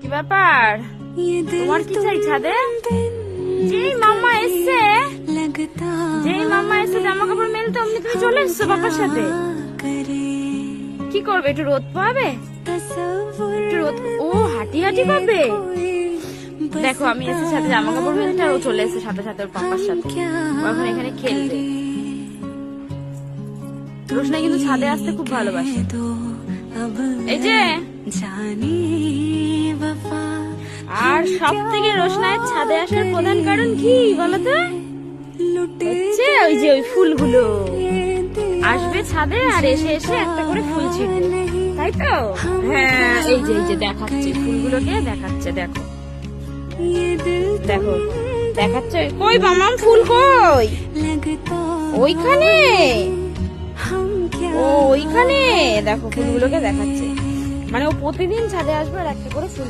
কি ব্যাপার, তোমার কি চাই ছাদে? যেই মামা এসছে জামা কাপড় মেলতে অমনি তুমি চলে এসছো বাবার সাথে। কি করবে, একটু রোদ পাবে? একটু রোদ, ও হাঁটি হাঁটি পাবে। দেখো আমি এসে সাথে জামা কাপড় মেলতে, ও চলে এসে সাথে সাথে ওর পাপার সাথে। এখন এখানে খেলবে। রোশনাই কিন্তু ছাদে আসতে খুব ভালোবাসে। এই যে, আর সব থেকে রোশনাইয়ের ছাদে আসার প্রধান কারণ কি বলতো? হচ্ছে ওই যে ওই ফুলগুলো। আসবে ছাদে আর এসে এসে একটা করে ফুল ছিঁড়বে, তাই তো? হ্যাঁ, এই যে দেখাচ্ছে ফুলগুলোকে, দেখাচ্ছে। দেখো দেখো দেখাচ্ছে। কই মামাম, ফুল কই? ওইখানে, ও ওইখানে দেখো ফুলগুলোকে দেখাচ্ছে। মানে ও প্রতিদিন ছাদে আসবে আর একটা করে ফুল